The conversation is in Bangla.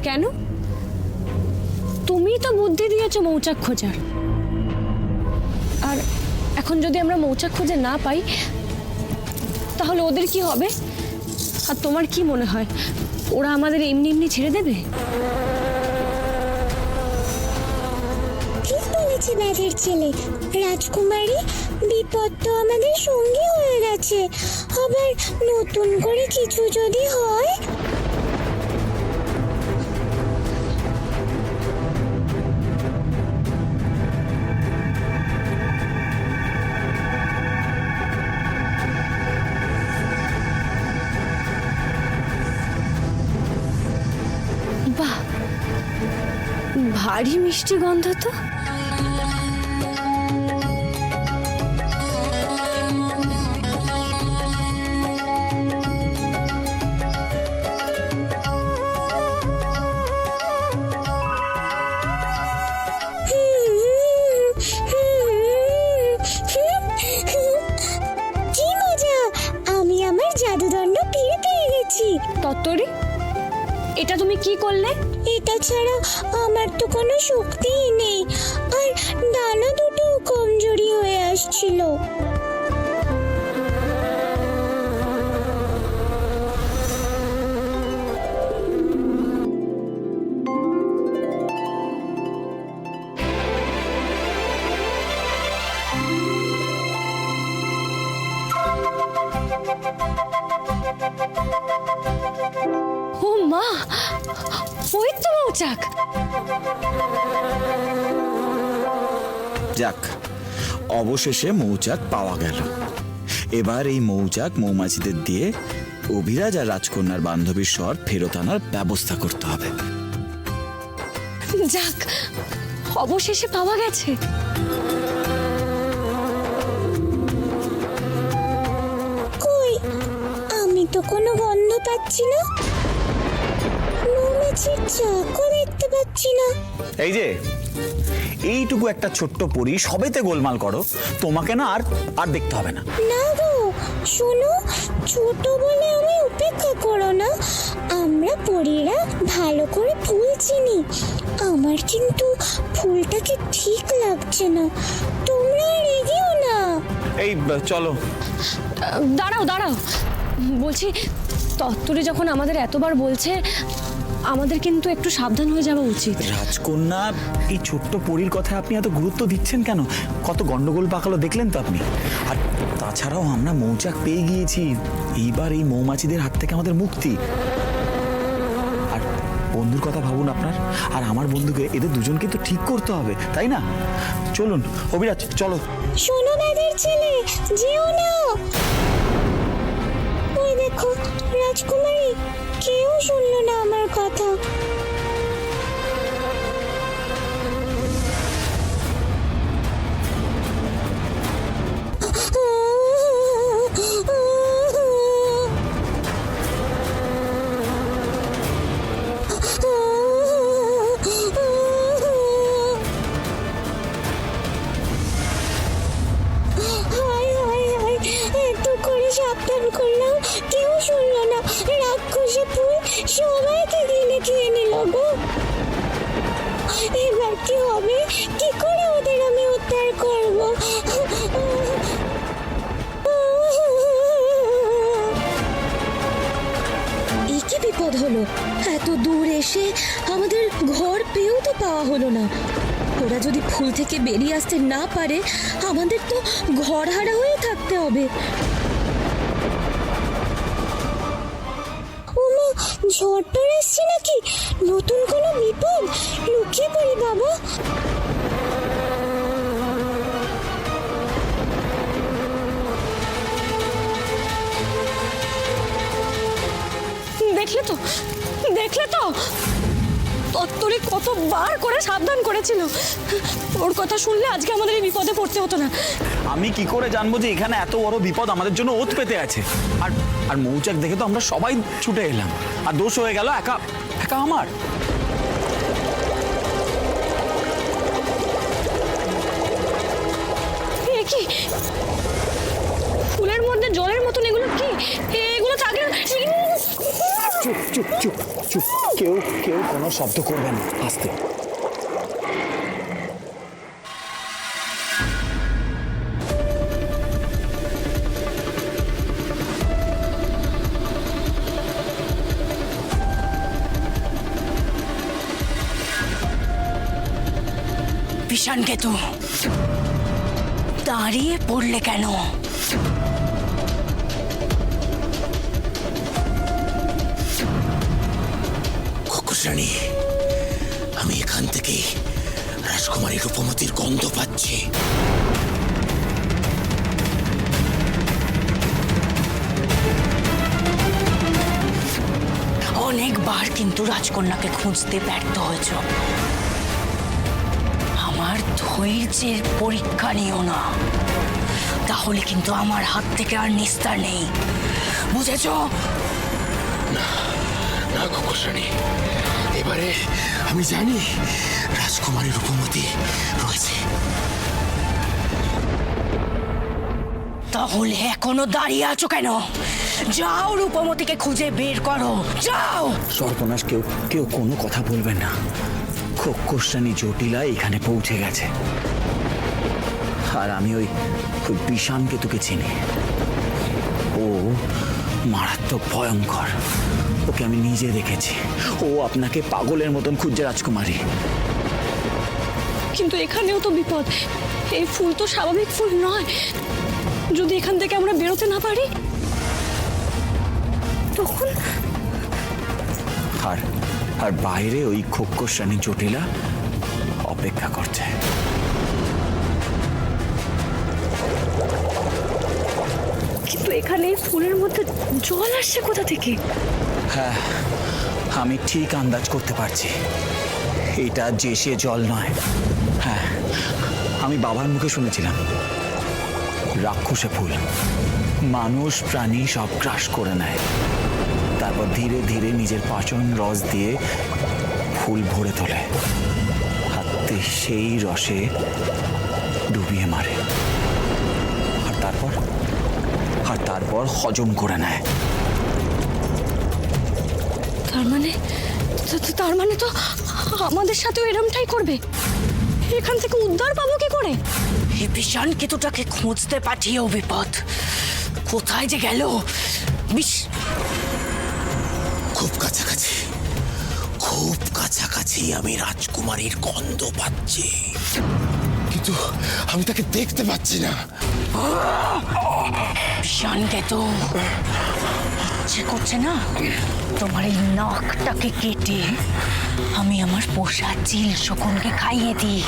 কেন? তুমি তো বুদ্ধি দিয়েছো মৌচাক খোঁজার। আর এখন যদি আমরা মৌচাক খুঁজে না পাই তাহলে ওদের কি হবে? আর তোমার কি মনে হয় ওরা আমাদের এমনি এমনি ছেড়ে দেবে? ঠিক বলেছে ব্যাধের ছেলে। রাজকুমারী, বিপদ তো আমাদের সঙ্গী হয়ে গেছে, আবার নতুন করে কিছু যদি হয়। বাহ, ভারী মিষ্টি গন্ধ তো। কি মজা! আমি আমার জাদুদণ্ড ফিরে পেয়ে গেছি। তত্তরি, এটা তুমি কি করলে? এটা ছাড়া আমার তো কোনো শক্তিই নেই, আর ডানা দুটো কমজোরি হয়ে আসছিল। ও মা, ওই তো মৌচাক। যাক, অবশেষে মৌচাক পাওয়া গেল। এবার এই মৌচাক মৌমাছিদের দিয়ে অভিরাজ আর রাজকন্যার বান্ধবীর স্বর ফেরত আনার ব্যবস্থা করতে হবে। যাক, অবশেষে পাওয়া গেছে। কই, আমি তো কোনো গন্ধ পাচ্ছি না, মৌমাছির চাকও দেখতে পাচ্ছি না। এই যে এইটুকু একটা ছোট্ট পরী সবেতে গোলমাল করো, তোমাকে না আর আর দেখতে হবে না। না গো, শোনো, ছোট বলে আমি উপেক্ষা করো না। আমরা পরীরা ভালো করে ফুল চিনি। আমার কিন্তু ফুলটাকে ঠিক লাগছে না, তোমরা রেগেও না। এই চলো। দাঁড়াও দাঁড়াও, বলছি তত্তরি যখন আমাদের এতবার বলছে, আমাদের কিন্তু একটু সাবধান হয়ে যাওয়া উচিত। রাজকন্যা, এই ছোট্ট পরীর কথা আপনি এত গুরুত্ব দিচ্ছেন কেন? কত গন্ডগোল পাকালো দেখলেন তো আপনি। আর তাছাড়াও আমরা মৌচাক পেয়ে গিয়েছি, এইবার এই মৌমাছিদের হাত থেকে আমাদের মুক্তি। আর বন্ধুর কথা ভাবুন আপনার আর আমার বন্ধুকে, এদের দুজনকে তো ঠিক করতে হবে, তাই না? চলুন অভিরাজ, চলো। শোনো ব্যাধের ছেলে, যেও না। ওই দেখো রাজকুমারী, কেউ শুনলো না আমার কথা। সাবধান করলাম, কেউ শুনলো না। রাক্ষসী ফুল সবাইকে গিলে খেয়ে নিল গো। এবার কি হবে? কি করে ওদের আমি উদ্ধার করব? এই কি বিপদ হলো? এত দূর এসে আমাদের ঘর পেয়েও তো পাওয়া হলো না। ওরা যদি ফুল থেকে বেরিয়ে আসতে না পারে, আমাদের তো ঘর হারা হয়ে থাকতে হবে। ওমা, ঝড় এসছে নাকি? নতুন কোনো বিপদ? লুকিয়ে পড়ি বাবা। দেখলে তো, দেখলে তো, তত্তরি কতবার করে সাবধান করেছিল। ওর কথা শুনলে আজকে আমাদের এই বিপদে পড়তে হতো না। আমি কি করে জানবো যে এখানে এত বড় বিপদ আমাদের জন্য ওত পেতে আছে? আর আর মৌচাক দেখে তো আমরা সবাই ছুটে এলাম, আর দোষ হয়ে গেল একা একা আমার। কি ফুলের মধ্যে জলের মতন, এগুলো কি? এগুলো থাকে? চুপ চুপ চুপ চুপ, কেউ কেউ কোনো শব্দ করবে না, আস্তে। বিশান কেতু, দাঁড়িয়ে পড়লে কেন? খোকসানি, আমি এখান থেকে রাজকুমারী রূপমতির গন্ধ পাচ্ছি। অনেকবার কিন্তু রাজকন্যাকে খুঁজতে ব্যর্থ হয়েছ। আমার ধৈর্যের পরীক্ষা নিও না, তাহলে কিন্তু আমার হাত থেকে আর নিস্তার নেই, বুঝেছ? না খোকসানি, এবারে আমি জানি রাজকুমারী রূপমতি রয়েছে। তাহলে এখনো দাঁড়িয়ে আছো কেন? যাও, রূপমতিকে খুঁজে বের করো, যাও। সর্বনাশ, কেউ কেউ কোনো কথা বলবেন না। খোকসানি জটিলা এখানে পৌঁছে গেছে, আর আমি ওই বিশান কেতুকে চিনি। ও মারাত্মক ভয়ঙ্কর, ওকে আমি নিজে দেখেছি। ও আপনাকে পাগলের মতন খুঁজছে রাজকুমারী। কিন্তু এখানেও তো বিপদ, এই ফুল তো স্বাভাবিক ফুল নয়। যদি এখান থেকে আমরা বেরোতে না পারি তখন? আর বাইরে ওই খোকসানি জটিলা অপেক্ষা করছে। কিন্তু এখানে এই ফুলের মধ্যে জল আসছে কোথা থেকে? হ্যাঁ, আমি ঠিক আন্দাজ করতে পারছি, এটা যে সে জল নয়। হ্যাঁ, আমি বাবার মুখে শুনেছিলাম রাক্ষসে ফুল মানুষ প্রাণী সব গ্রাস করে নেয়, তারপর ধীরে ধীরে নিজের পাচন রস দিয়ে ফুল ভরে তোলে, হাতে সেই রসে ডুবিয়ে মারে, আর তারপর হজম করে নেয়। তার মানে তো আমাদের সাথেও এরমটাই করবে। এখান থেকে উদ্ধার পাবো কি করে? এই বিশান কেতুটাকে খুঁজতে পাঠিয়েও বিপদ, কোথায় যে গেল? খুব কাছাকাছি, খুব কাছাকাছি আমি রাজকুমারীর গন্ধ পাচ্ছি, কিন্তু আমি তাকে দেখতে পাচ্ছি না। বিশান কেতু, ইচ্ছে করছে না তোমার এই নাকটাকে কেটে আমি আমার পোষা চিল শকুনকে খাইয়ে দিই?